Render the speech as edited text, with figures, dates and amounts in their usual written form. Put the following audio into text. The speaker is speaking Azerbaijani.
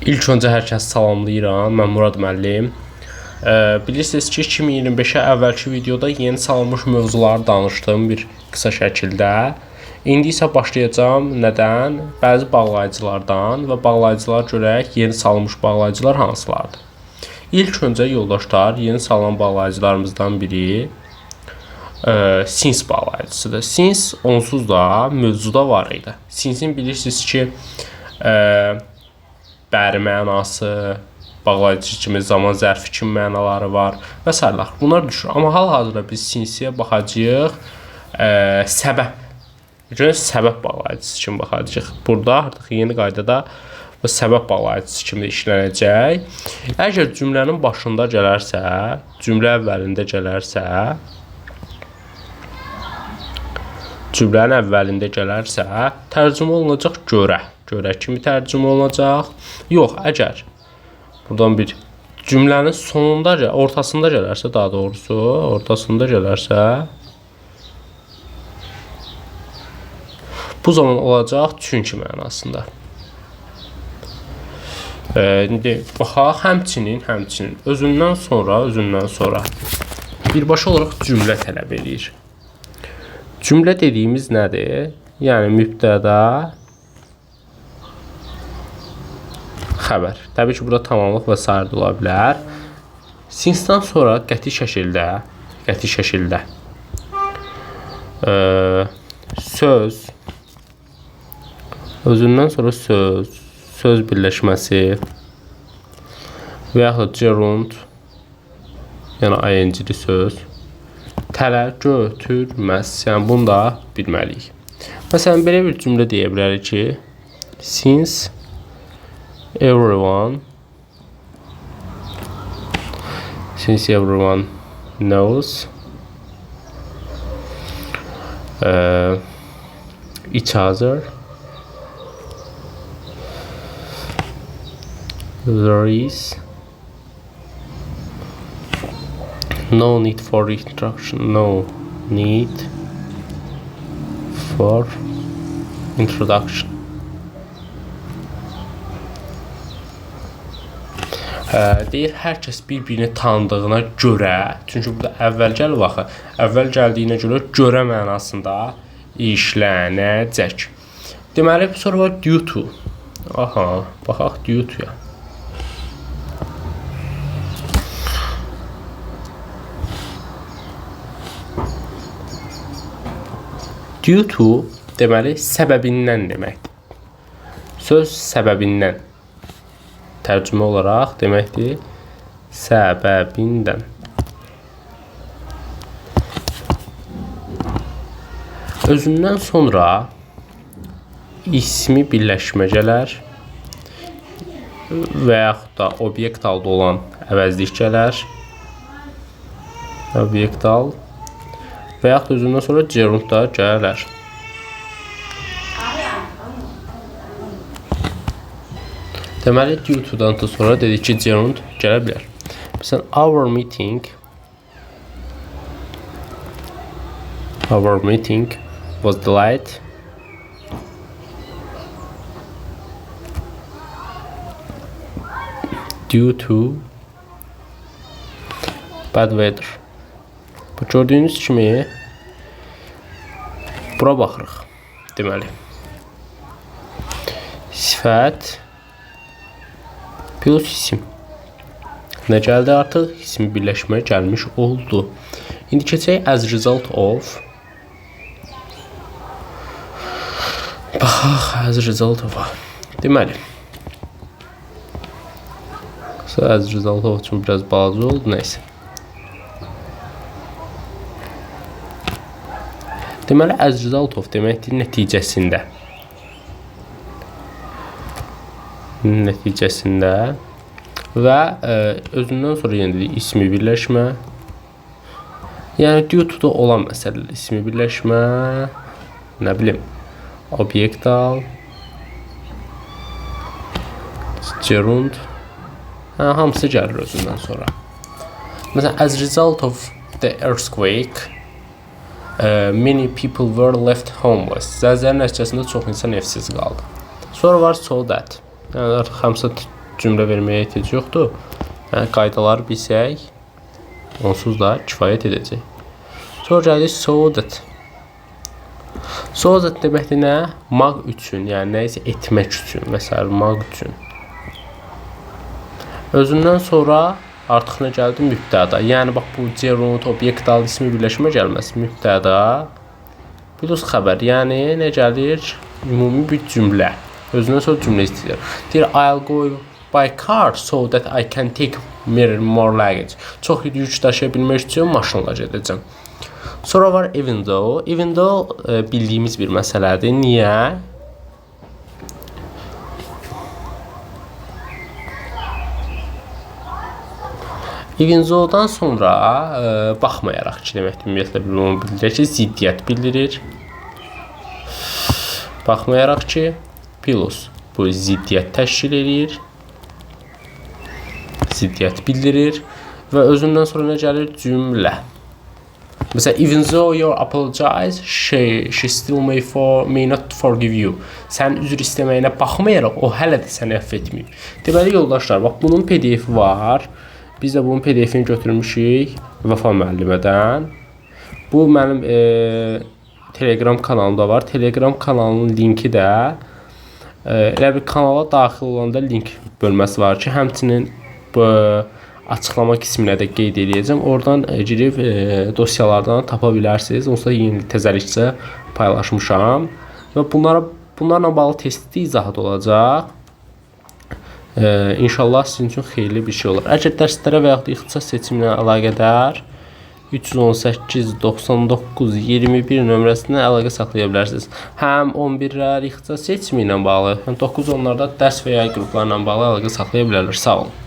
İlk öncə hər kəsi salamlayıram. Mən Murad müəllim. Bilirsiniz ki, 2025-ə əvvəlki videoda yeni salınmış mövzuları danışdım bir qısa şəkildə. İndi isə başlayacağım. Nədən? Bəzi bağlayıcılardan və bağlayıcılara görək yeni salınmış bağlayıcılar hansılardır? İlk öncə yoldaşlar, yeni salınan bağlayıcılarımızdan biri Sins bağlayıcısıdır. Sins onsuz da mövzuda var idi. Sinsin bilirsiniz ki, bəri mənası, bağlayıcı kimi, zaman zərfi kimi mənaları var və s. Bunlar düşür. Amma hal-hazırda biz sinsiyə baxacağıq. Səbəb bağlayıcısı kimi baxacağıq. Burada artıq yeni qaydada və səbəb bağlayıcısı kimi işlənəcək. Əgər cümlənin başında gələrsə, cümlə əvvəlində gələrsə, tərcümə olunacaq görə. Görə kimi tərcümə olunacaq. Yox, əgər buradan bir cümlənin sonunda, ortasında gələrsə, daha doğrusu, bu zaman olacaq çünki mənasında. İndi baxaq, həmçinin özündən sonra birbaşa olaraq cümlə tələb edir. Cümlə dediyimiz nədir? Yəni mübtəda, xəbər. Təbii ki, burada tamamlıq və sair ola bilər. Sinsdən sonra qəti şəkildə söz, özündən sonra söz birləşməsi və yaxud da gerund, yəni ing-li söz, tələ götürməz. Yəni bunu da bilməliyik. Məsələn, belə bir cümlə deyə bilərik ki, since everyone knows each other, there is no need for introduction. Deyir, hər kəs bir-birini tanıdığına görə, çünki burada əvvəl gəlir axı, əvvəl gəldiyinə görə mənasında işlənəcək. Deməli, sonra var due to. Baxaq due to-ya. Due to deməli səbəbindən deməkdir. Söz səbəbindən. Tərcümə olaraq deməkdir səbəbindən. Özündən sonra ismi birləşmə gələr və yaxud da obyekt halda olan əvəzlik gələr. Obyekt hal və yaxud özündən sonra gerund da gələr. Deməli, due to-dan sonra dedik ki, gerund gələ bilər. Məsələn, our meeting was delayed due to bad weather. Bu gördüyünüz kimi bura baxırıq. Deməli, sifət plus isim. Nə gəldi artıq? İsmi birləşmə gəlmiş oldu. İndi keçək as result of. Baxaq, as result of. Deməli, as result of üçün biraz balaca oldu, neysə. Deməli, as result of deməkdir nəticəsində. Və özündən sonra yenə dedik ismi birləşmə. Yəni due to-da olan məsələlər, ismi birləşmə, nə bilim, obyekt hal, gerund, hamısı gəlir özündən sonra. Məsələn, as result of the earthquake, many people were left homeless. Zəlzələ nəticəsində çox insan evsiz qaldı. Sonra var so that. Yəni artıq hamısı cümlə verməyə ehtiyac yoxdur. Yəni qaydaları bilsək, onsuz da kifayət edəcək. Sonra gəlir so that. So that deməkdir nə? Maq üçün, yəni nə isə etmək üçün, məsələn, maq üçün. Özündən sonra artıq nə gəldi? Mübtəda. Yəni bax bu gerund, obyekt, dal, ismi birləşmə gəlməz. Mübtəda plus xəbər. Yəni nə gəlir? Ümumi bir cümlə. Özündən sonra cümlə istəyir. Deyir I'll go by car so that I can take more luggage. Çox yük daşıya bilmək üçün maşınla gedəcəm. Sonra var even though. Even though bildiyimiz bir məsələdir. Niyə? Even though-dan sonra baxmayaraq ki, deməkdir, ümumiyyətlə bunu bildirir ki, ziddiyyət bildirir. Baxmayaraq ki, plus bu ziddiyyət təşkil edir. Ziddiyyət bildirir və özündən sonra nə gəlir? Cümlə. Məsələn, even though you apologize, she still may not forgive you. Sənin üzr istəməyinə baxmayaraq, o hələ də səni əff etməyib. Deməli, yoldaşlar, bax, bunun PDF-i var. Biz də bunun PDF-ini götürmüşük Vəfa müəllimədən. Bu mənim Telegram kanalımda var. Telegram kanalının linki də elə bir kanala daxil olanda link bölməsi var ki, həmçinin bu açıqlama qisminə də qeyd edəcəm. Oradan girib dosyalardan tapa bilərsiniz. Onsuz da yeni təzəlikcə paylaşmışam. Və bunlarla bağlı testli izahat olacaq. İnşallah sizin üçün xeyirli bir şey olur. Əgər dərslərə və yaxud ixtisas seçimi ilə əlaqədar 318 99 21 nömrəsindən əlaqə saxlaya bilərsiniz. Həm 11-lər ixtisas seçimi ilə bağlı, həm 9-10-larda dərs və ya qruplarla bağlı əlaqə saxlaya bilərlər. Sağ olun.